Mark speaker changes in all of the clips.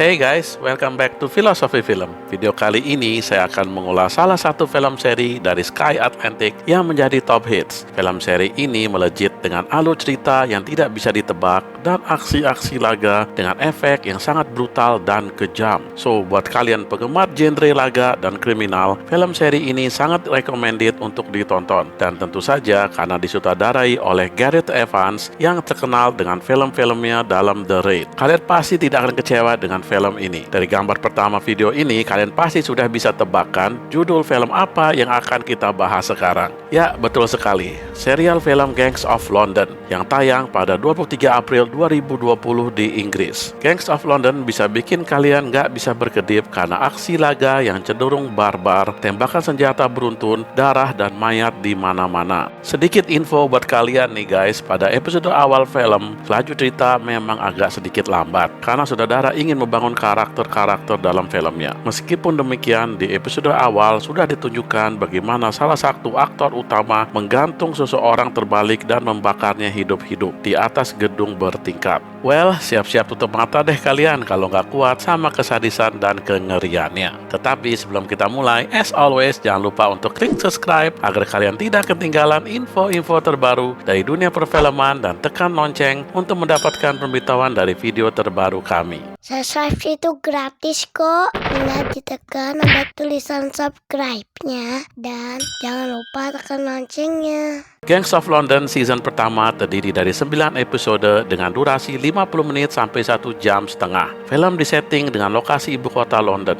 Speaker 1: Hey guys, welcome back to Philosophy Film. Video kali ini saya akan mengulas salah satu film seri dari Sky Atlantic yang menjadi top hits. Film seri ini melejit dengan alur cerita yang tidak bisa ditebak dan aksi-aksi laga dengan efek yang sangat brutal dan kejam. So, buat kalian penggemar genre laga dan kriminal, film seri ini sangat recommended untuk ditonton. Dan tentu saja karena disutradarai oleh Gareth Evans yang terkenal dengan film-filmnya dalam The Raid. Kalian pasti tidak akan kecewa dengan film ini. Dari gambar pertama video ini, kalian pasti sudah bisa tebakkan judul film apa yang akan kita bahas sekarang. Ya, betul sekali. Serial film Gangs of London yang tayang pada 23 April 2020 di Inggris. Gangs of London bisa bikin kalian nggak bisa berkedip karena aksi laga yang cenderung barbar, tembakan senjata beruntun, darah dan mayat di mana-mana. Sedikit info buat kalian nih guys, pada episode awal film, laju cerita memang agak sedikit lambat karena saudara ingin membangun karakter-karakter dalam filmnya. Meskipun demikian, di episode awal sudah ditunjukkan bagaimana salah satu aktor utama menggantung seseorang terbalik dan membakarnya hidup-hidup di atas gedung bertingkat. Well, siap-siap tutup mata deh kalian kalau nggak kuat sama kesadisan dan kengeriannya. Tetapi sebelum kita mulai, as always, jangan lupa untuk klik subscribe agar kalian tidak ketinggalan info-info terbaru dari dunia perfilman dan tekan lonceng untuk mendapatkan pemberitahuan dari video terbaru kami.
Speaker 2: Subscribe itu gratis kok. Tinggal ditekan ada tulisan subscribe-nya dan jangan lupa tekan loncengnya.
Speaker 1: Gangs of London season pertama terdiri dari 9 episode dengan durasi 50 menit sampai 1 jam setengah. Film disetting dengan lokasi ibu kota London.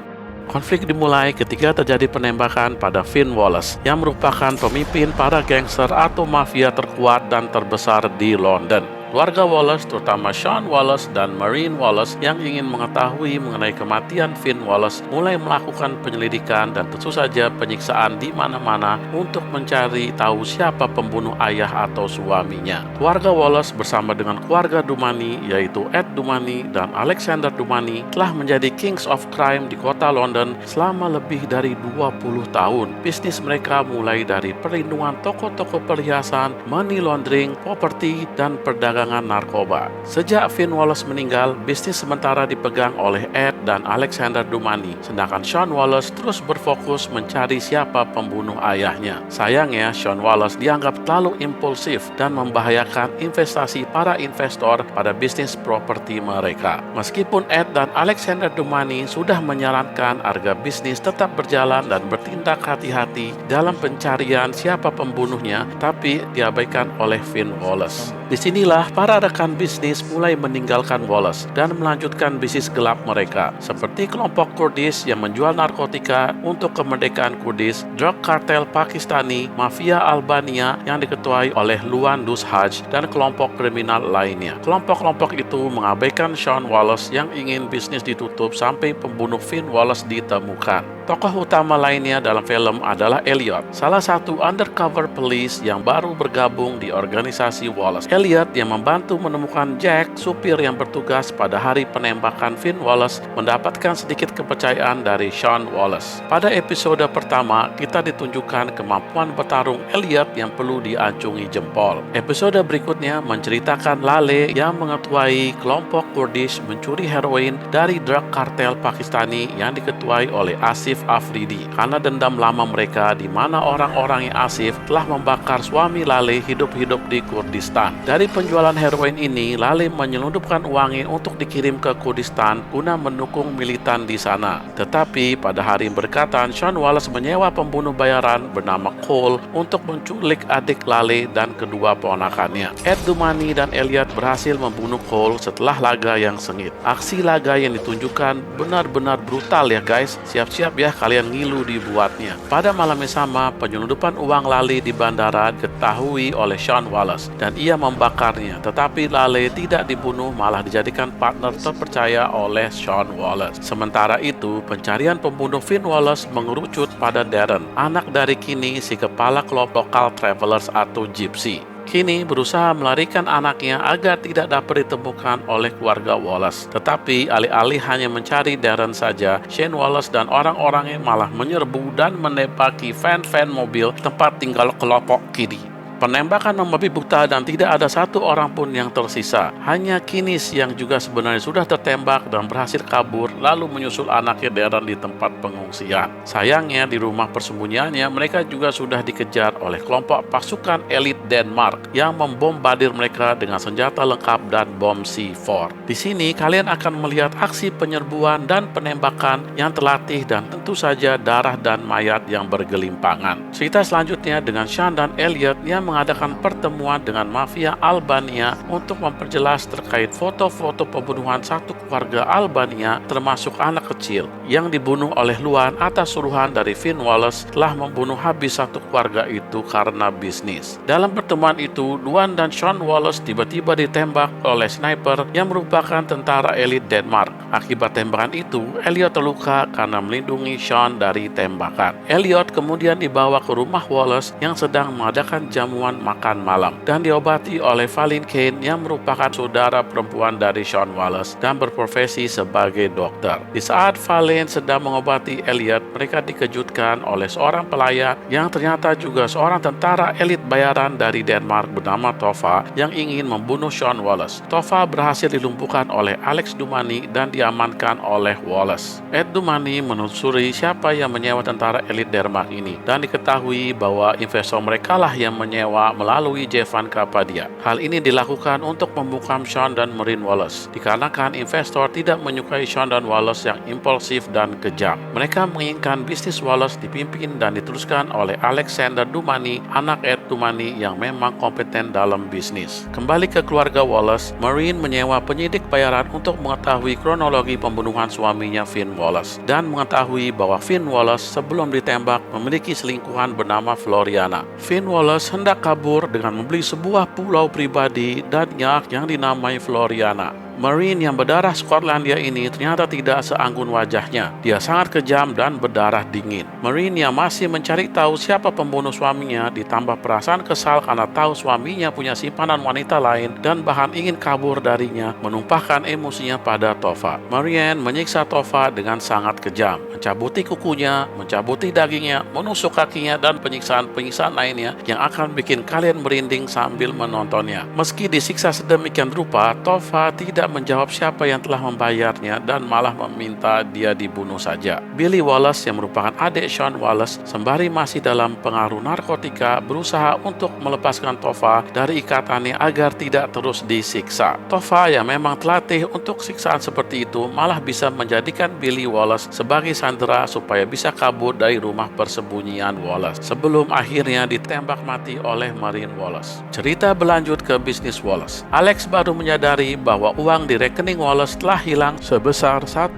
Speaker 1: Konflik dimulai ketika terjadi penembakan pada Finn Wallace yang merupakan pemimpin para gangster atau mafia terkuat dan terbesar di London. Keluarga Wallace, terutama Sean Wallace dan Maureen Wallace yang ingin mengetahui mengenai kematian Finn Wallace, mulai melakukan penyelidikan dan tentu saja penyiksaan di mana-mana untuk mencari tahu siapa pembunuh ayah atau suaminya. Keluarga Wallace bersama dengan keluarga Dumani, yaitu Ed Dumani dan Alexander Dumani, telah menjadi kings of crime di kota London selama lebih dari 20 tahun. Bisnis mereka mulai dari perlindungan toko-toko perhiasan, money laundering, properti, dan perdagangan narkoba. Sejak Finn Wallace meninggal, bisnis sementara dipegang oleh Ed dan Alexander Dumani, sedangkan Sean Wallace terus berfokus mencari siapa pembunuh ayahnya. Sayangnya, Sean Wallace dianggap terlalu impulsif dan membahayakan investasi para investor pada bisnis properti mereka. Meskipun Ed dan Alexander Dumani sudah menyarankan agar bisnis tetap berjalan dan bertindak hati-hati dalam pencarian siapa pembunuhnya, tapi diabaikan oleh Finn Wallace. Disinilah para rekan bisnis mulai meninggalkan Wallace dan melanjutkan bisnis gelap mereka, seperti kelompok Kurdis yang menjual narkotika untuk kemerdekaan Kurdis, drug kartel Pakistani, mafia Albania yang diketuai oleh Luan Dushaj, dan kelompok kriminal lainnya. Kelompok-kelompok itu mengabaikan Sean Wallace yang ingin bisnis ditutup sampai pembunuh Finn Wallace ditemukan. Tokoh utama lainnya dalam film adalah Elliot, salah satu undercover police yang baru bergabung di organisasi Wallace. Elliot yang membantu menemukan Jack, supir yang bertugas pada hari penembakan Finn Wallace, mendapatkan sedikit kepercayaan dari Sean Wallace. Pada episode pertama, kita ditunjukkan kemampuan bertarung Elliot yang perlu diacungi jempol. Episode berikutnya menceritakan Lale yang mengetuai kelompok Kurdish mencuri heroin dari drug kartel Pakistani yang diketuai oleh Asif Afridi karena dendam lama mereka di mana orang-orangnya Asif telah membakar suami Lale hidup-hidup di Kurdistan. Dari penjualan heroin ini, Lale menyelundupkan uangnya untuk dikirim ke Kurdistan guna mendukung militan di sana. Tetapi pada hari berdekatan, Sean Wallace menyewa pembunuh bayaran bernama Cole untuk menculik adik Lale dan kedua ponakannya. Ed Dumani dan Elliot berhasil membunuh Cole setelah laga yang sengit. Aksi laga yang ditunjukkan benar-benar brutal ya guys. Siap-siap ya kalian ngilu dibuatnya. Pada malam yang sama, penyelundupan uang Lale di bandara diketahui oleh Sean Wallace dan ia membakarnya, tetapi Lale tidak dibunuh, malah dijadikan partner terpercaya oleh Sean Wallace. Sementara itu, pencarian pembunuh Finn Wallace mengerucut pada Darren, anak dari Kini, si kepala kelompok lokal travelers atau gypsy. Kini berusaha melarikan anaknya agar tidak dapat ditemukan oleh keluarga Wallace. Tetapi alih-alih hanya mencari Darren saja, Shane Wallace dan orang-orangnya malah menyerbu dan menembaki van-van mobil tempat tinggal kelompok Kini. Penembakan membabi buta dan tidak ada satu orang pun yang tersisa. Hanya Kinis yang juga sebenarnya sudah tertembak dan berhasil kabur lalu menyusul anaknya Darren di tempat pengungsian. Sayangnya di rumah persembunyiannya mereka juga sudah dikejar oleh kelompok pasukan elit Denmark yang membombardir mereka dengan senjata lengkap dan bom C4. Di sini kalian akan melihat aksi penyerbuan dan penembakan yang terlatih dan tentu saja darah dan mayat yang bergelimpangan. Cerita selanjutnya dengan Sean dan Elliot yang mengadakan pertemuan dengan mafia Albania untuk memperjelas terkait foto-foto pembunuhan satu keluarga Albania termasuk anak kecil yang dibunuh oleh Luan atas suruhan dari Finn Wallace telah membunuh habis satu keluarga itu karena bisnis. Dalam pertemuan itu, Luan dan Sean Wallace tiba-tiba ditembak oleh sniper yang merupakan tentara elit Denmark. Akibat tembakan itu, Elliot terluka karena melindungi Sean dari tembakan. Elliot kemudian dibawa ke rumah Wallace yang sedang mengadakan jamuan makan malam dan diobati oleh Valin Kane yang merupakan saudara perempuan dari Sean Wallace dan berprofesi sebagai dokter. Di saat Valin sedang mengobati Elliot, mereka dikejutkan oleh seorang pelayan yang ternyata juga seorang tentara elit bayaran dari Denmark bernama Tova yang ingin membunuh Sean Wallace. Tova berhasil dilumpuhkan oleh Alex Dumani dan diamankan oleh Wallace. Ed Dumani menelusuri siapa yang menyewa tentara elit Denmark ini dan diketahui bahwa investor mereka lah yang menyewa melalui Jevan Kapadia. Hal ini dilakukan untuk membungkam Sean dan Marine Wallace dikarenakan investor tidak menyukai Sean dan Wallace yang impulsif dan kejam. Mereka menginginkan bisnis Wallace dipimpin dan diteruskan oleh Alexander Dumani, anak Ed Dumani yang memang kompeten dalam bisnis. Kembali ke keluarga Wallace, Marine menyewa penyidik bayaran untuk mengetahui kronologi pembunuhan suaminya Finn Wallace dan mengetahui bahwa Finn Wallace sebelum ditembak memiliki selingkuhan bernama Floriana. Finn Wallace hendak kabur dengan membeli sebuah pulau pribadi dan yacht yang dinamai Floriana. Marine yang berdarah Skotlandia ini ternyata tidak seanggun wajahnya. Dia sangat kejam dan berdarah dingin. Marine yang masih mencari tahu siapa pembunuh suaminya ditambah perasaan kesal karena tahu suaminya punya simpanan wanita lain dan bahkan ingin kabur darinya, menumpahkan emosinya pada Tova. Marine menyiksa Tova dengan sangat kejam, mencabuti kukunya, mencabuti dagingnya, menusuk kakinya dan penyiksaan-penyiksaan lainnya yang akan bikin kalian merinding sambil menontonnya. Meski disiksa sedemikian rupa, Tova tidak menjawab siapa yang telah membayarnya dan malah meminta dia dibunuh saja. Billy Wallace yang merupakan adik Sean Wallace sembari masih dalam pengaruh narkotika berusaha untuk melepaskan Tova dari ikatannya agar tidak terus disiksa. Tova yang memang terlatih untuk siksaan seperti itu malah bisa menjadikan Billy Wallace sebagai sandera supaya bisa kabur dari rumah persembunyian Wallace sebelum akhirnya ditembak mati oleh Marine Wallace. Cerita berlanjut ke bisnis Wallace. Alex baru menyadari bahwa uang di rekening Wallace telah hilang sebesar 1,5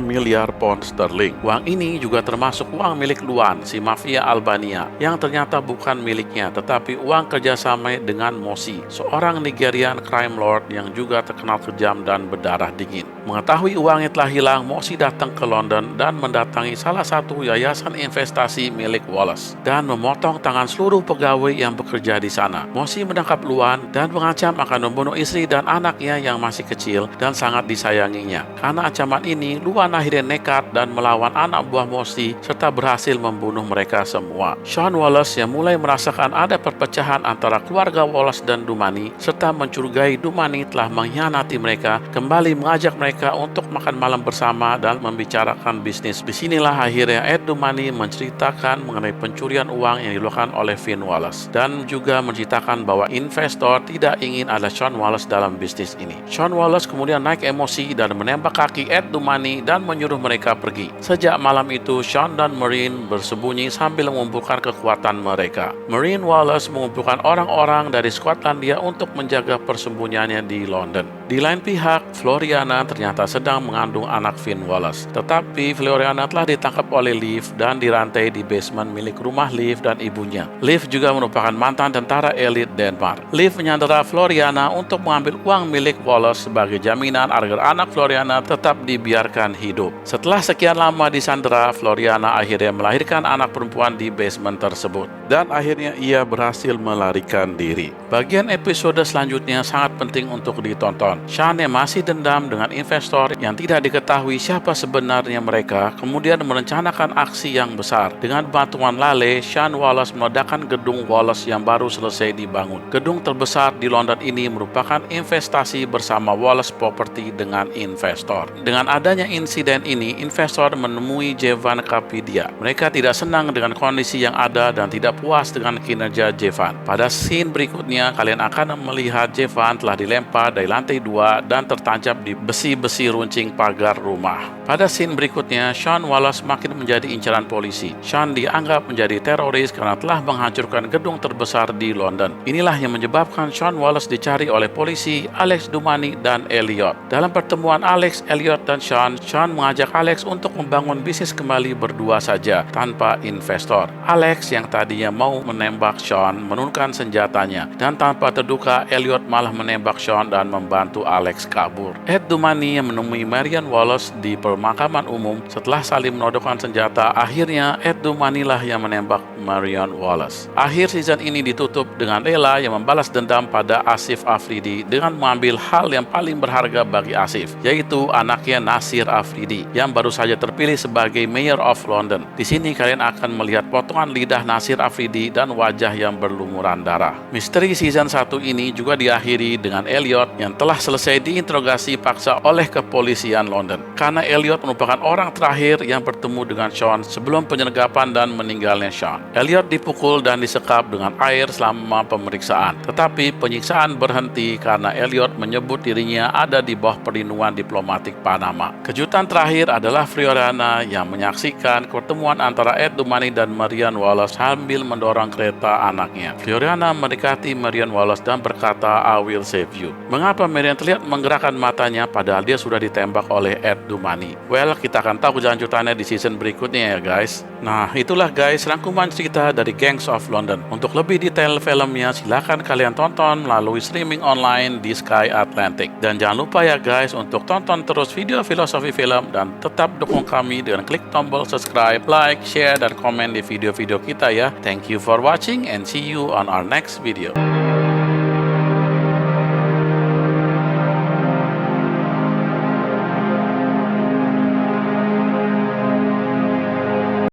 Speaker 1: miliar pound sterling. Uang ini juga termasuk uang milik Luan, si mafia Albania, yang ternyata bukan miliknya, tetapi uang kerjasama dengan Mosi, seorang Nigerian crime lord yang juga terkenal kejam dan berdarah dingin. Mengetahui uangnya telah hilang, Mosi datang ke London dan mendatangi salah satu yayasan investasi milik Wallace dan memotong tangan seluruh pegawai yang bekerja di sana. Mosi menangkap Luan dan mengancam akan membunuh istri dan anaknya yang masih kecil dan sangat disayanginya. Karena ancaman ini, Luan akhirnya nekat dan melawan anak buah Mosi serta berhasil membunuh mereka semua. Sean Wallace yang mulai merasakan ada perpecahan antara keluarga Wallace dan Dumani serta mencurigai Dumani telah mengkhianati mereka, kembali mengajak mereka untuk makan malam bersama dan membicarakan bisnis. Disinilah akhirnya Ed Dumani menceritakan mengenai pencurian uang yang dilakukan oleh Finn Wallace dan juga menceritakan bahwa investor tidak ingin ada Sean Wallace dalam bisnis ini. Sean Wallace kemudian naik emosi dan menembak kaki Ed Dumani dan menyuruh mereka pergi. Sejak malam itu, Sean dan Marine bersembunyi sambil mengumpulkan kekuatan mereka. Marine Wallace mengumpulkan orang-orang dari Skotlandia untuk menjaga persembunyiannya di London. Di lain pihak, Floriana ternyata sedang mengandung anak Finn Wallace. Tetapi Floriana telah ditangkap oleh Liv dan dirantai di basement milik rumah Liv dan ibunya. Liv juga merupakan mantan tentara elit Denmark. Liv menyandera Floriana untuk mengambil uang milik Wallace sebagai jaminan agar anak Floriana tetap dibiarkan hidup. Setelah sekian lama disandera, Floriana akhirnya melahirkan anak perempuan di basement tersebut. Dan akhirnya ia berhasil melarikan diri. Bagian episode selanjutnya sangat penting untuk ditonton. Sean yang masih dendam dengan investor yang tidak diketahui siapa sebenarnya mereka, kemudian merencanakan aksi yang besar. Dengan bantuan Lale, Sean Wallace meledakkan gedung Wallace yang baru selesai dibangun. Gedung terbesar di London ini merupakan investasi bersama Wallace Property dengan investor. Dengan adanya insiden ini, investor menemui Jevan Kapidia. Mereka tidak senang dengan kondisi yang ada dan tidak puas dengan kinerja Jevan. Pada scene berikutnya, kalian akan melihat Jevan telah dilempar dari lantai 2 dan tertancap di besi-besi runcing pagar rumah. Pada scene berikutnya, Sean Wallace makin menjadi incaran polisi. Sean dianggap menjadi teroris karena telah menghancurkan gedung terbesar di London. Inilah yang menyebabkan Sean Wallace dicari oleh polisi, Alex Dumani, dan Elliot. Dalam pertemuan Alex, Elliot, dan Sean mengajak Alex untuk membangun bisnis kembali berdua saja, tanpa investor. Alex yang tadinya mau menembak Sean menurunkan senjatanya, dan tanpa terduga, Elliot malah menembak Sean dan membantu Alex kabur. Ed Dumani yang menemui Marian Wallace di pemakaman umum setelah saling menodongkan senjata. Akhirnya, Ed Dumani lah yang menembak Marian Wallace. Akhir season ini ditutup dengan Ella yang membalas dendam pada Asif Afridi dengan mengambil hal yang paling berharga bagi Asif, yaitu anaknya Nasir Afridi yang baru saja terpilih sebagai Mayor of London. Di sini kalian akan melihat potongan lidah Nasir Afridi dan wajah yang berlumuran darah. Misteri season 1 ini juga diakhiri dengan Elliot yang telah selesai diinterogasi paksa oleh kepolisian London. Karena Elliot merupakan orang terakhir yang bertemu dengan Sean sebelum penyergapan dan meninggalnya Sean. Elliot dipukul dan disekap dengan air selama pemeriksaan. Tetapi penyiksaan berhenti karena Elliot menyebut dirinya ada di bawah perlindungan diplomatik Panama. Kejutan terakhir adalah Floriana yang menyaksikan pertemuan antara Ed Dumani dan Marian Wallace sambil mendorong kereta anaknya. Floriana mendekati Marian Wallace dan berkata, "I will save you." Mengapa Marian terlihat menggerakkan matanya padahal dia sudah ditembak oleh Ed Dumani? Well, kita akan tahu kelanjutannya di season berikutnya ya guys. Nah, itulah guys rangkuman cerita dari Gangs of London. Untuk lebih detail filmnya, silahkan kalian tonton melalui streaming online di Sky Atlantic. Dan jangan lupa ya guys untuk tonton terus video filosofi film dan tetap dukung kami dengan klik tombol subscribe, like, share, dan komen di video-video kita ya. Thank you for watching and see you on our next video.